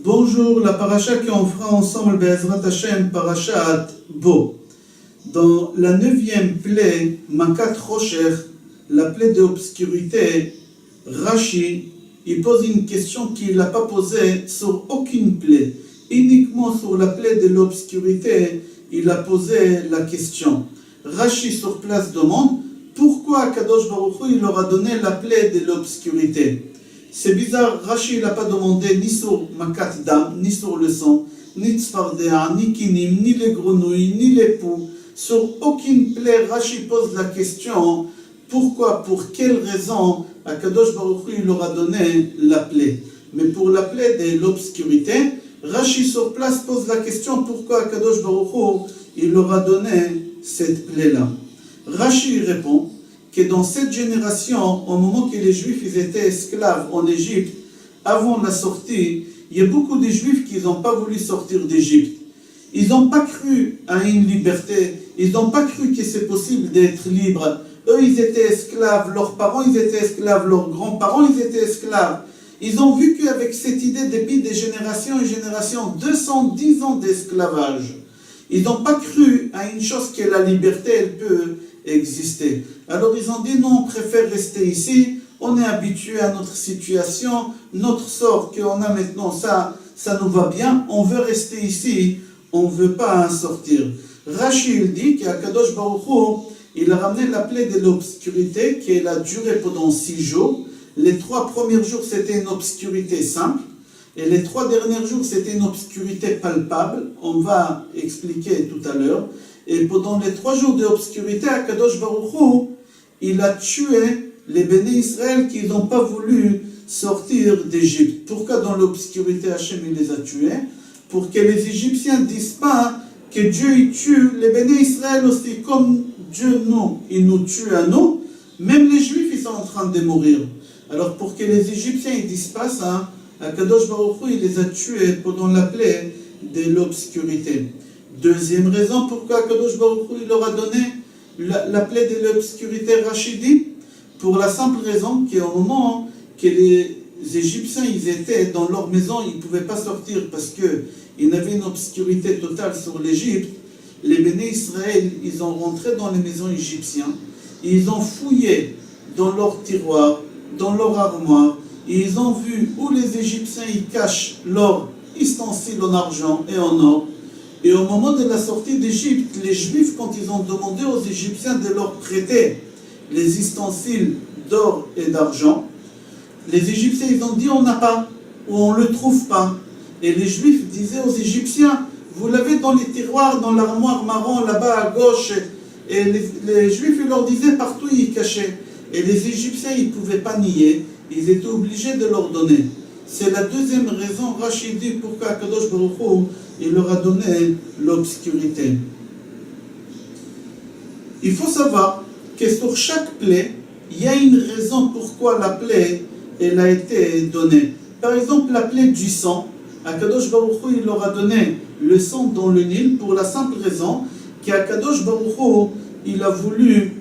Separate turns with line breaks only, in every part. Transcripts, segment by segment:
Bonjour, la paracha qu'on fera ensemble, Be'ezrat Hashem, parachat Bo. Dans la 9e plaie, Makat Rocher, la plaie de obscurité, Rashi, il pose une question qu'il n'a pas posée sur aucune plaie. Uniquement sur la plaie de l'obscurité, il a posé la question. Rashi sur place demande, pourquoi Kadosh Baruch Hu il leur a donné la plaie de l'obscurité? C'est bizarre, Rashi n'a pas demandé ni sur Makat Dam, ni sur le sang, ni Tzfardéa, ni Kinim, ni les grenouilles, ni les poux. Sur aucune plaie, Rashi pose la question, pourquoi, pour quelle raison Kadosh Baruch Hu il leur a donné la plaie? Mais pour la plaie de l'obscurité, Rashi sur place pose la question, pourquoi Kadosh Baruch Hu il leur a donné cette plaie-là? Rashi répond que dans cette génération, au moment que les Juifs ils étaient esclaves en Égypte, avant la sortie, il y a beaucoup de Juifs qui n'ont pas voulu sortir d'Égypte. Ils n'ont pas cru à une liberté, ils n'ont pas cru que c'est possible d'être libre. Eux, ils étaient esclaves, leurs parents, ils étaient esclaves, leurs grands-parents, ils étaient esclaves. Ils ont vu qu'avec cette idée, depuis des générations et générations, 210 ans d'esclavage, ils n'ont pas cru à une chose que la liberté, elle peut exister. Alors ils ont dit, non, on préfère rester ici, on est habitué à notre situation, notre sort qu'on a maintenant, ça nous va bien, on veut rester ici, on ne veut pas en sortir. Rashi il dit qu'Akadosh Baruch Hu, il a ramené la plaie de l'obscurité qui a duré pendant 6 jours. Les 3 premiers jours, c'était une obscurité simple. Et les 3 derniers jours, c'était une obscurité palpable. On va expliquer tout à l'heure. Et pendant les 3 jours d'obscurité, Akadosh Baruch Hu, il a tué les béné Israël qui n'ont pas voulu sortir d'Égypte. Pourquoi dans l'obscurité, Hachem il les a tués? Pour que les Égyptiens ne disent pas que Dieu il tue les béné Israël aussi, comme Dieu nous, il nous tue à nous. Même les Juifs, ils sont en train de mourir. Alors pour que les Égyptiens ne disent pas ça, Akadosh Baruch Hu, il les a tués pendant la plaie de l'obscurité. Deuxième raison pourquoi Akadosh Baruch Hu, il leur a donné la plaie de l'obscurité, Rachidi, pour la simple raison qu'au moment que les Égyptiens ils étaient dans leur maison, ils ne pouvaient pas sortir parce qu'il y avait une obscurité totale sur l'Égypte. Les béné Israël, ils ont rentré dans les maisons égyptiennes, ils ont fouillé dans leurs tiroirs, dans leurs armoires, et ils ont vu où les Égyptiens ils cachent leurs ustensiles en argent et en or. Et au moment de la sortie d'Égypte, les Juifs, quand ils ont demandé aux Égyptiens de leur prêter les ustensiles d'or et d'argent, les Égyptiens ils ont dit on n'a pas, ou on ne le trouve pas. Et les Juifs disaient aux Égyptiens, vous l'avez dans les tiroirs, dans l'armoire marron là-bas à gauche. Et les Juifs ils leur disaient partout ils cachaient. Et les Égyptiens ils ne pouvaient pas nier, ils étaient obligés de leur donner. C'est la deuxième raison, Rachid dit, pourquoi Kadosh Baruch Hu, il leur a donné l'obscurité. Il faut savoir que sur chaque plaie, il y a une raison pourquoi la plaie elle a été donnée. Par exemple, la plaie du sang, Kadosh Baruch Hu, il leur a donné le sang dans le Nil pour la simple raison qu'Akadosh Baruch Hu, il a voulu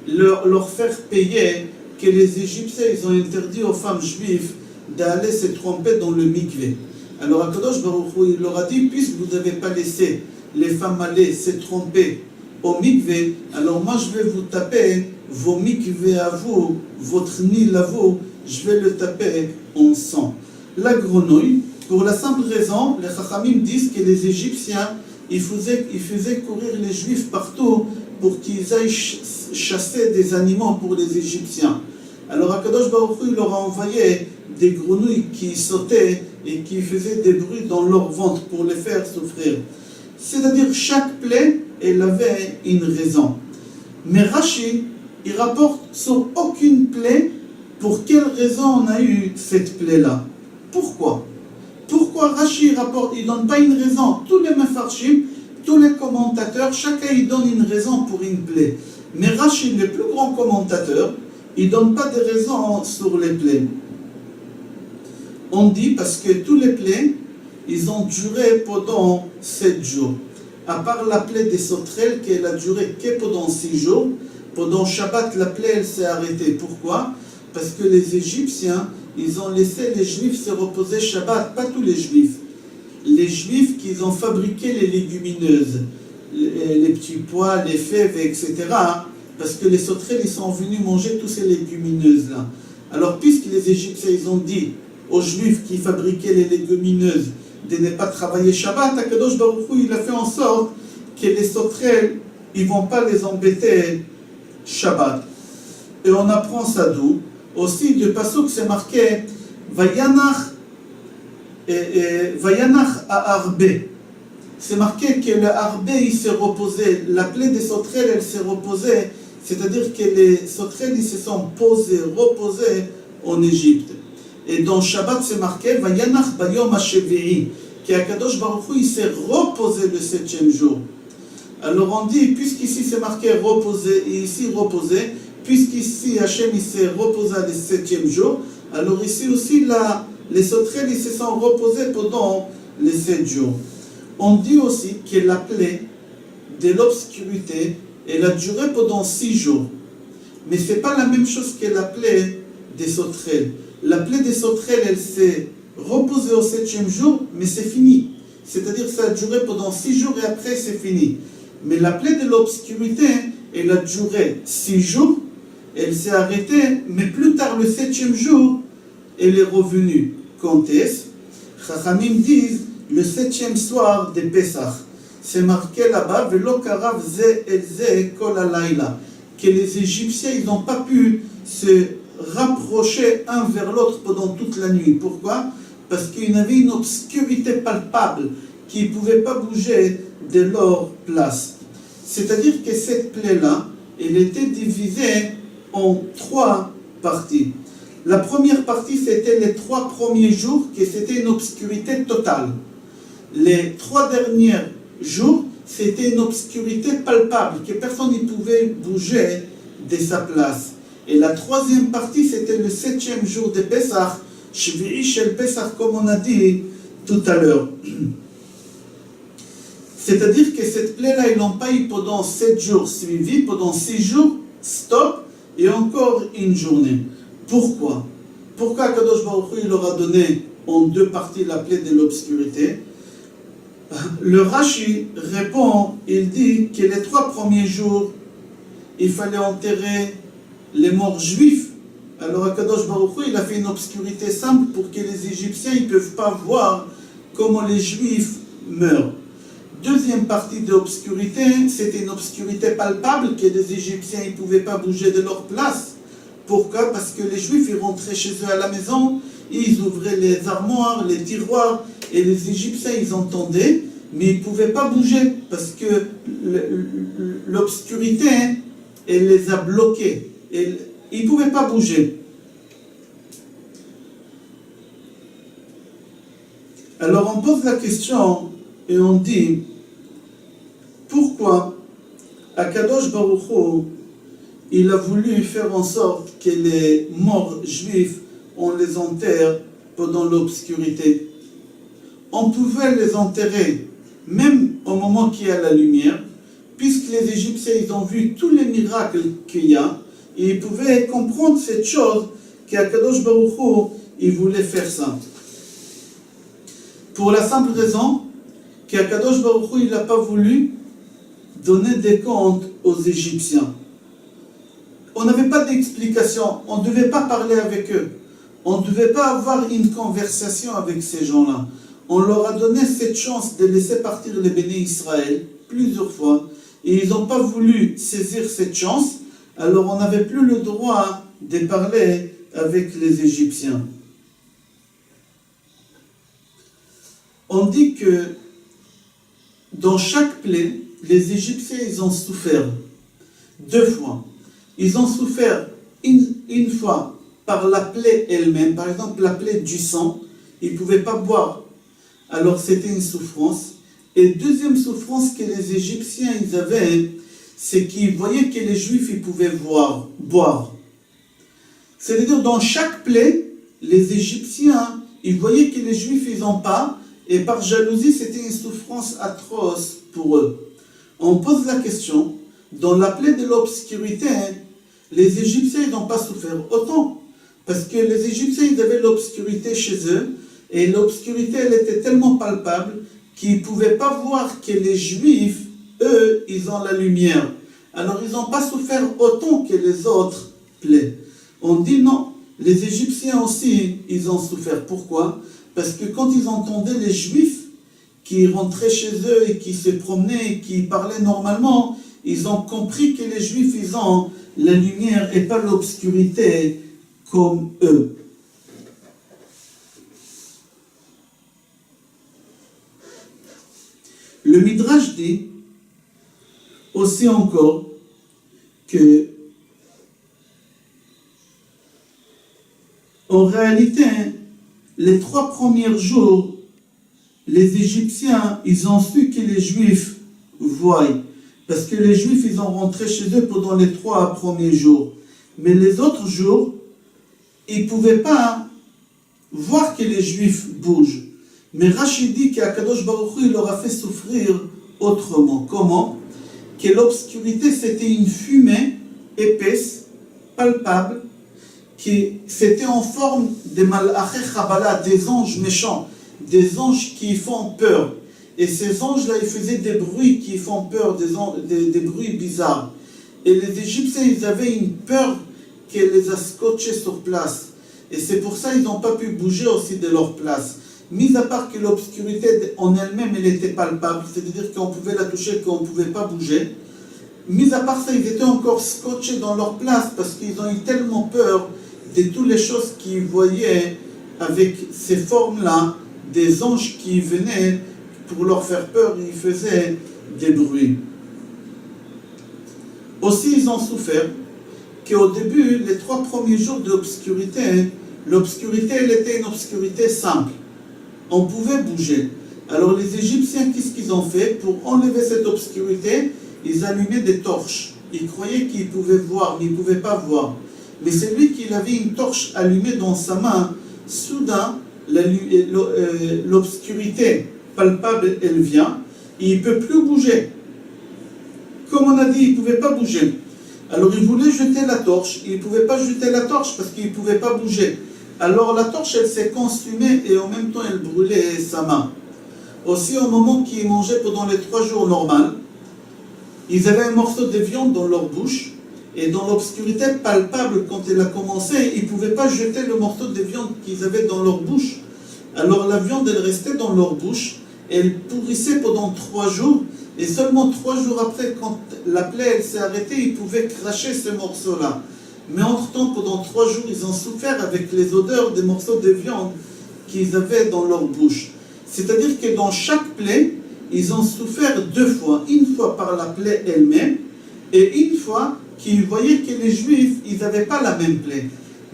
leur faire payer que les Égyptiens ils ont interdit aux femmes juives d'aller se tromper dans le mikvé. Alors Akadosh Baruch Hu, il leur a dit, puisque vous n'avez pas laissé les femmes aller se tromper au mikvé, alors moi je vais vous taper vos mikvés à vous, votre nil à vous, je vais le taper en sang. La grenouille, pour la simple raison, les Chachamim disent que les Égyptiens, ils faisaient courir les Juifs partout pour qu'ils aillent chasser des animaux pour les Égyptiens. Alors Akadosh Baruch Hu, il leur a envoyé des grenouilles qui sautaient et qui faisaient des bruits dans leur ventre pour les faire souffrir. C'est-à-dire chaque plaie, elle avait une raison. Mais Rashi, il rapporte sur aucune plaie pour quelle raison on a eu cette plaie-là. Pourquoi? Pourquoi Rashi rapporte, il ne donne pas une raison. Tous les mefarshim, tous les commentateurs, chacun il donne une raison pour une plaie. Mais Rashi, le plus grand commentateur, il ne donne pas de raison sur les plaies. On dit parce que tous les plaies, ils ont duré pendant 7 jours. À part la plaie des sauterelles, qui a duré que pendant 6 jours, pendant Shabbat, la plaie, elle s'est arrêtée. Pourquoi? Parce que les Égyptiens, ils ont laissé les Juifs se reposer Shabbat, pas tous les Juifs. Les Juifs qui ont fabriqué les légumineuses, les petits pois, les fèves, etc. Parce que les sauterelles, ils sont venus manger toutes ces légumineuses-là. Alors, puisque les Égyptiens, ils ont dit aux Juifs qui fabriquaient les légumineuses de ne pas travailler Shabbat, Akadosh Baruch Hu, il a fait en sorte que les sauterelles, ils ne vont pas les embêter Shabbat. Et on apprend ça d'où? Aussi, du pasuk, c'est marqué Vayanach à Arbe. C'est marqué que le Arbe, il s'est reposé. La plaie des sauterelles, elle s'est reposée. C'est-à-dire que les sauterelles, ils se sont reposés en Égypte. Et dans Shabbat, c'est marqué Vayanach bayom ha-shevi'i, qu'Akadosh Baruch Hu, il s'est reposé le 7e jour. Alors on dit, puisqu'ici c'est marqué reposer et ici reposer, puisqu'ici Hachem il s'est reposé le 7e jour, alors ici aussi les sauterelles ils se sont reposés pendant les 7 jours. On dit aussi que la plaie de l'obscurité, elle a duré pendant 6 jours. Mais ce n'est pas la même chose que la plaie des sauterelles. La plaie des sauterelles, elle s'est reposée au 7e jour, mais c'est fini. C'est-à-dire que ça a duré pendant 6 jours et après c'est fini. Mais la plaie de l'obscurité, elle a duré 6 jours, elle s'est arrêtée, mais plus tard, le 7e jour, elle est revenue. Quand est-ce? Chachamim disent le 7e soir de Pessah. C'est marqué là-bas, Velo karav ze el ze kol halayla, que les Égyptiens, ils n'ont pas pu se rapprocher un vers l'autre pendant toute la nuit. Pourquoi? Parce qu'il y avait une obscurité palpable, qui ne pouvaient pas bouger de leur place. C'est-à-dire que cette plaie-là, elle était divisée en 3 parties. La première partie, c'était les 3 premiers jours, que c'était une obscurité totale. Les 3 derniers jours, c'était une obscurité palpable, que personne ne pouvait bouger de sa place. Et la 3e partie, c'était le 7e jour de Pessah, Shvi'i shel Pessah, comme on a dit tout à l'heure. C'est-à-dire que cette plaie-là, ils l'ont pas eu pendant 7 jours suivis, pendant 6 jours, stop, et encore une journée. Pourquoi? Pourquoi Kadosh Baruch Hu, il leur a donné en 2 parties la plaie de l'obscurité? Le Rashi répond, il dit que les 3 premiers jours, il fallait enterrer les morts juifs. Alors Kadosh Baruch Hu, il a fait une obscurité simple pour que les Égyptiens ne peuvent pas voir comment les Juifs meurent. 2e partie de l'obscurité, c'était une obscurité palpable que les Égyptiens ne pouvaient pas bouger de leur place. Pourquoi? Parce que les Juifs, ils rentraient chez eux à la maison, ils ouvraient les armoires, les tiroirs, et les Égyptiens, ils entendaient, mais ils ne pouvaient pas bouger, parce que l'obscurité, elle les a bloqués. Ils ne pouvaient pas bouger. Alors on pose la question, et on dit, pourquoi Akadosh Baruch Hu, il a voulu faire en sorte que les morts juifs, on les enterre pendant l'obscurité? On pouvait les enterrer même au moment qu'il y a la lumière, puisque les Égyptiens, ils ont vu tous les miracles qu'il y a, et ils pouvaient comprendre cette chose qu'Akadosh Baruch Hu, il voulait faire ça. Pour la simple raison qu'Akadosh Baruch Hu, il n'a pas voulu donner des comptes aux Égyptiens. On n'avait pas d'explication, on ne devait pas parler avec eux, on ne devait pas avoir une conversation avec ces gens-là. On leur a donné cette chance de laisser partir les bénis Israël plusieurs fois, et ils n'ont pas voulu saisir cette chance, alors on n'avait plus le droit de parler avec les Égyptiens. On dit que dans chaque plaie, les Égyptiens, ils ont souffert 2 fois. Ils ont souffert une fois par la plaie elle-même, par exemple la plaie du sang, ils ne pouvaient pas boire, alors c'était une souffrance. Et 2e souffrance que les Égyptiens ils avaient, c'est qu'ils voyaient que les Juifs ils pouvaient boire. C'est-à-dire dans chaque plaie, les Égyptiens, ils voyaient que les Juifs ils n'ont pas, et par jalousie c'était une souffrance atroce pour eux. On pose la question, dans la plaie de l'obscurité, les Égyptiens ils n'ont pas souffert autant, Parce que les Égyptiens, ils avaient l'obscurité chez eux, et l'obscurité, elle était tellement palpable qu'ils ne pouvaient pas voir que les Juifs, eux, ils ont la lumière. Alors, ils n'ont pas souffert autant que les autres plaies. On dit non, les Égyptiens aussi, ils ont souffert. Pourquoi? Parce que quand ils entendaient les Juifs qui rentraient chez eux et qui se promenaient et qui parlaient normalement, ils ont compris que les Juifs, ils ont la lumière et pas l'obscurité comme eux. Le Midrash dit aussi encore que en réalité, les 3 premiers jours, les Égyptiens, ils ont su que les Juifs voient. Parce que les Juifs, ils ont rentré chez eux pendant les 3 premiers jours. Mais les autres jours, ils ne pouvaient pas voir que les Juifs bougent. Mais Rachid dit qu'Akadosh Baruch Hu, il leur a fait souffrir autrement. Comment? Que l'obscurité, c'était une fumée épaisse, palpable, qui c'était en forme de Malachei Chabala, des anges méchants, des anges qui font peur. Et ces anges-là, ils faisaient des bruits qui font peur, des bruits bizarres. Et les Égyptiens, ils avaient une peur qui les a scotchés sur place. Et c'est pour ça qu'ils n'ont pas pu bouger aussi de leur place. Mis à part que l'obscurité en elle-même, elle était palpable, c'est-à-dire qu'on pouvait la toucher, qu'on ne pouvait pas bouger. Mis à part ça, ils étaient encore scotchés dans leur place parce qu'ils ont eu tellement peur de toutes les choses qu'ils voyaient avec ces formes-là, des anges qui venaient pour leur faire peur, ils faisaient des bruits. Aussi, ils ont souffert qu'au début, les 3 premiers jours d'obscurité, l'obscurité, elle était une obscurité simple. On pouvait bouger. Alors les Égyptiens, qu'est-ce qu'ils ont fait? Pour enlever cette obscurité, ils allumaient des torches. Ils croyaient qu'ils pouvaient voir, mais ils ne pouvaient pas voir. Mais celui qui avait une torche allumée dans sa main, soudain, l'obscurité palpable, elle vient, et il ne peut plus bouger. Comme on a dit, il ne pouvait pas bouger. Alors il voulait jeter la torche, il ne pouvait pas jeter la torche parce qu'il ne pouvait pas bouger. Alors la torche, elle s'est consumée et en même temps, elle brûlait sa main. Aussi, au moment qu'ils mangeaient pendant les 3 jours normaux, ils avaient un morceau de viande dans leur bouche, et dans l'obscurité palpable, quand elle a commencé, ils ne pouvaient pas jeter le morceau de viande qu'ils avaient dans leur bouche. Alors la viande, elle restait dans leur bouche, elle pourrissait pendant 3 jours, et seulement 3 jours après, quand la plaie elle s'est arrêtée, ils pouvaient cracher ce morceau-là. Mais entre-temps, pendant 3 jours, ils ont souffert avec les odeurs des morceaux de viande qu'ils avaient dans leur bouche. C'est-à-dire que dans chaque plaie, ils ont souffert 2 fois. Une fois par la plaie elle-même, et une fois qu'ils voyaient que les Juifs, ils n'avaient pas la même plaie.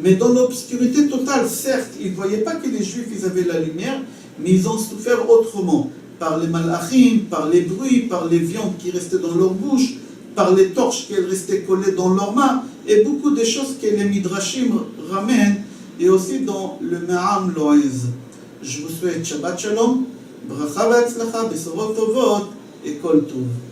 Mais dans l'obscurité totale, certes, ils ne voyaient pas que les Juifs, ils avaient la lumière, mais ils ont souffert autrement. Par les malachim, par les bruits, par les viandes qui restaient dans leur bouche, par les torches qui restaient collées dans leurs mains, et beaucoup de choses que les Midrashim ramènent, et aussi dans le Me'am Loez. Je vous souhaite Shabbat Shalom, Bracha V'Atzlacha, Besorot Tovot, et Kol Tov.